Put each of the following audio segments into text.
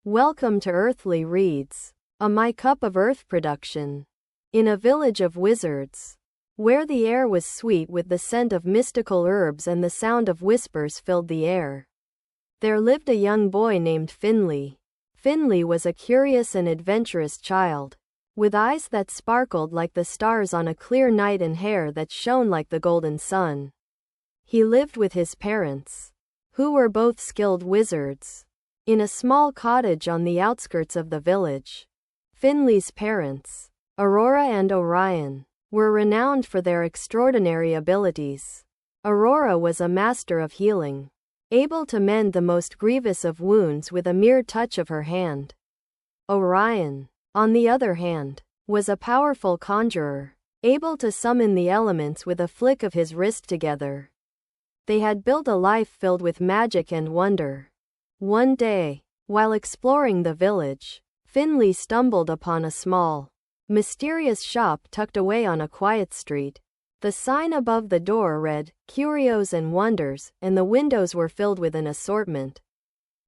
Welcome to Earthly Reads, a My Cup of Earth production. In a village of wizards, where the air was sweet with the scent of mystical herbs and the sound of whispers filled the air, there lived a young boy named Finley. Finley was a curious and adventurous child, with eyes that sparkled like the stars on a clear night and hair that shone like the golden sun. He lived with his parents, who were both skilled wizards, in a small cottage on the outskirts of the village. Finley's parents, Aurora and Orion, were renowned for their extraordinary abilities. Aurora was a master of healing, able to mend the most grievous of wounds with a mere touch of her hand. Orion, on the other hand, was a powerful conjurer, able to summon the elements with a flick of his wrist together. They had built a life filled with magic and wonder. One day, while exploring the village, Finley stumbled upon a small, mysterious shop tucked away on a quiet street. The sign above the door read, "Curios and Wonders," and the windows were filled with an assortment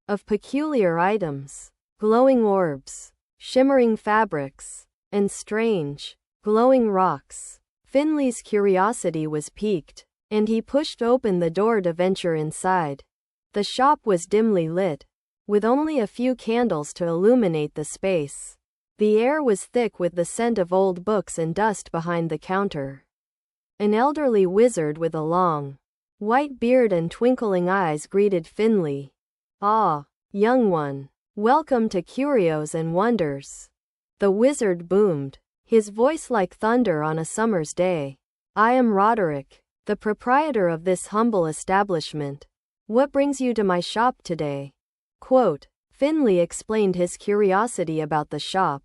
of peculiar items, glowing orbs, shimmering fabrics, and strange, glowing rocks. Finley's curiosity was piqued, and he pushed open the door to venture inside. The shop was dimly lit, with only a few candles to illuminate the space. The air was thick with the scent of old books and dust behind the counter. An elderly wizard with a long, white beard and twinkling eyes greeted Finley. "Ah, young one, welcome to Curios and Wonders," the wizard boomed, his voice like thunder on a summer's day. "I am Roderick, the proprietor of this humble establishment. What brings you to my shop today?" Finley explained his curiosity about the shop,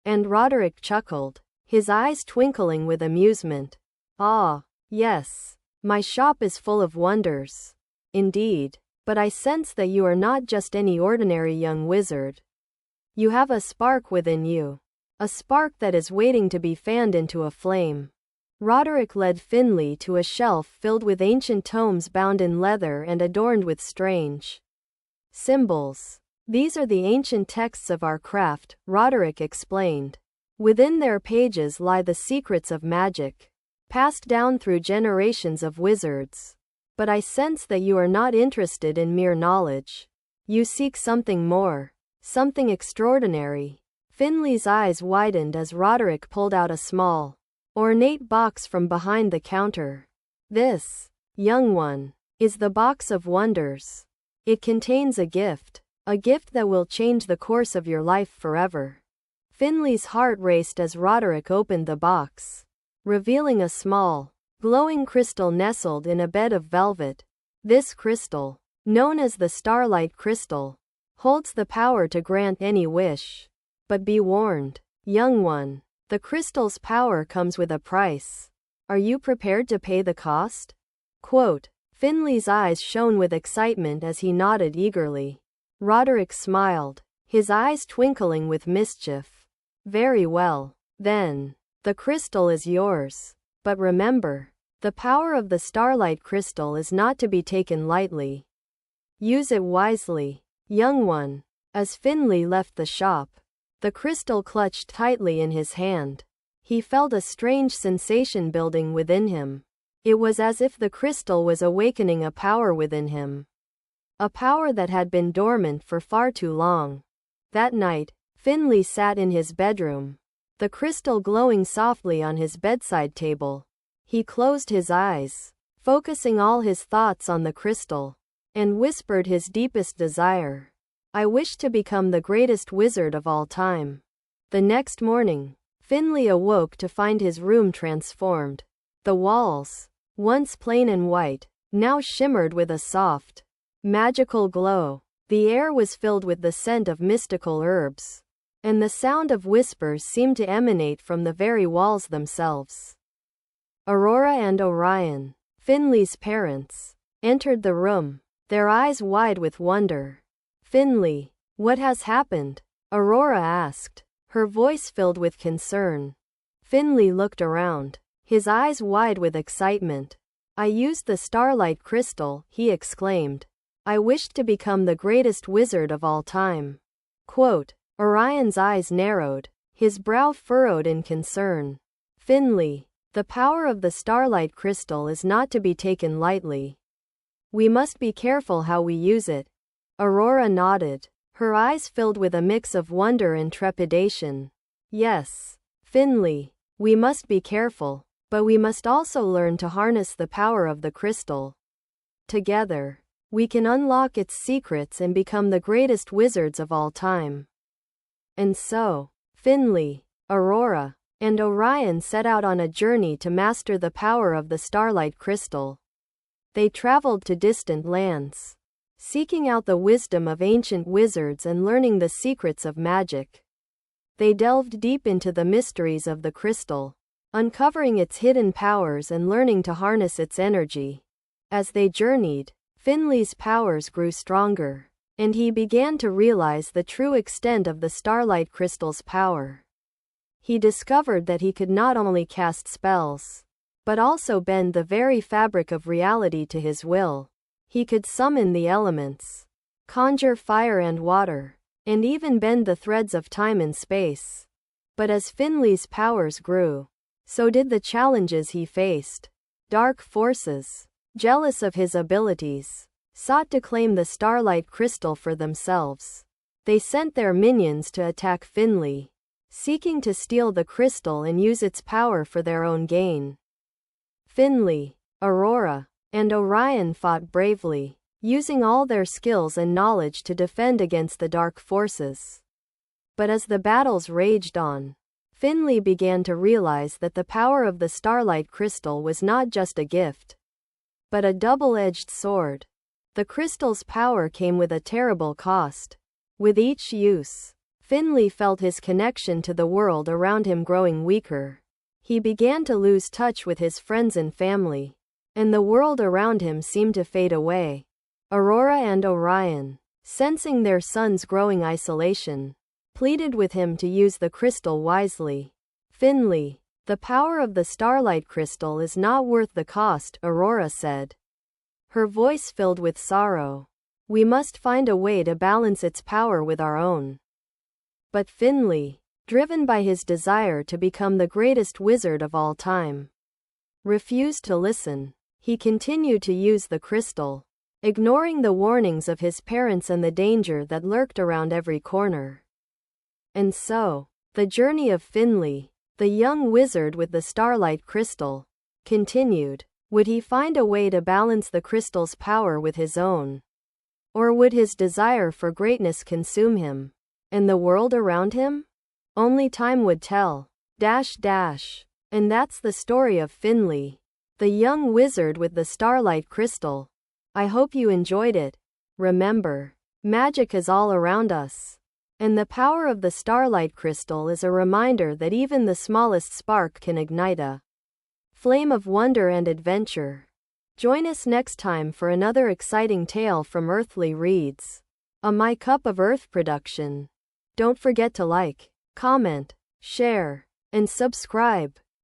and Roderick chuckled, his eyes twinkling with amusement. "Ah, yes, my shop is full of wonders. Indeed, but I sense that you are not just any ordinary young wizard. You have a spark within you, a spark that is waiting to be fanned into a flame." Roderick led Finley to a shelf filled with ancient tomes bound in leather and adorned with strange symbols. "These are the ancient texts of our craft," Roderick explained. "Within their pages lie the secrets of magic, passed down through generations of wizards. But I sense that you are not interested in mere knowledge. You seek something more, something extraordinary." Finley's eyes widened as Roderick pulled out a small, ornate box from behind the counter. "This, young one, is the box of wonders. It contains a gift that will change the course of your life forever." Finley's heart raced as Roderick opened the box, revealing a small, glowing crystal nestled in a bed of velvet. This crystal, known as the Starlight Crystal, holds the power to grant any wish. But be warned, young one, the crystal's power comes with a price. Are you prepared to pay the cost? Finley's eyes shone with excitement as he nodded eagerly. Roderick smiled, his eyes twinkling with mischief. "Very well, then. The crystal is yours. But remember, the power of the Starlight Crystal is not to be taken lightly. Use it wisely, young one." As Finley left the shop, the crystal clutched tightly in his hand. He felt a strange sensation building within him. It was as if the crystal was awakening a power within him, a power that had been dormant for far too long. That night, Finley sat in his bedroom, the crystal glowing softly on his bedside table. He closed his eyes, focusing all his thoughts on the crystal, and whispered his deepest desire. "I wish to become the greatest wizard of all time." The next morning, Finley awoke to find his room transformed. The walls, once plain and white, now shimmered with a soft, magical glow. The air was filled with the scent of mystical herbs, and the sound of whispers seemed to emanate from the very walls themselves. Aurora and Orion, Finley's parents, entered the room, their eyes wide with wonder. "Finley, what has happened?" Aurora asked, her voice filled with concern. Finley looked around, his eyes wide with excitement. "I used the Starlight Crystal," he exclaimed. "I wished to become the greatest wizard of all time. Quote, Orion's eyes narrowed, his brow furrowed in concern. Finley, the power of the starlight crystal is not to be taken lightly. We must be careful how we use it. Aurora nodded, her eyes filled with a mix of wonder and trepidation. Yes, Finley, we must be careful, but we must also learn to harness the power of the crystal. Together, we can unlock its secrets and become the greatest wizards of all time. And so, Finley, Aurora, and Orion set out on a journey to master the power of the starlight crystal. They traveled to distant lands, seeking out the wisdom of ancient wizards and learning the secrets of magic. They delved deep into the mysteries of the crystal, uncovering its hidden powers and learning to harness its energy. As they journeyed, Finley's powers grew stronger, and he began to realize the true extent of the starlight crystal's power. He discovered that he could not only cast spells, but also bend the very fabric of reality to his will. He could summon the elements, conjure fire and water, and even bend the threads of time and space. But as Finley's powers grew, so did the challenges he faced. Dark forces, jealous of his abilities, sought to claim the starlight crystal for themselves. They sent their minions to attack Finley, seeking to steal the crystal and use its power for their own gain. Finley, Aurora, and Orion fought bravely, using all their skills and knowledge to defend against the dark forces. But as the battles raged on, Finley began to realize that the power of the starlight crystal was not just a gift, but a double-edged sword. The crystal's power came with a terrible cost. With each use, Finley felt his connection to the world around him growing weaker. He began to lose touch with his friends and family, and the world around him seemed to fade away. Aurora and Orion, sensing their son's growing isolation, pleaded with him to use the crystal wisely. Finley, the power of the starlight crystal is not worth the cost, Aurora said, her voice filled with sorrow. We must find a way to balance its power with our own. But Finley, driven by his desire to become the greatest wizard of all time, refused to listen. He continued to use the crystal, ignoring the warnings of his parents and the danger that lurked around every corner. And so, the journey of Finley, the young wizard with the starlight crystal, continued. Would he find a way to balance the crystal's power with his own? Or would his desire for greatness consume him, and the world around him? Only time would tell. And that's the story of Finley, the young wizard with the starlight crystal. I hope you enjoyed it. Remember, magic is all around us, and the power of the starlight crystal is a reminder that even the smallest spark can ignite a flame of wonder and adventure. Join us next time for another exciting tale from Earthly Reads, a My Cup of Earth production. Don't forget to like, comment, share, and subscribe.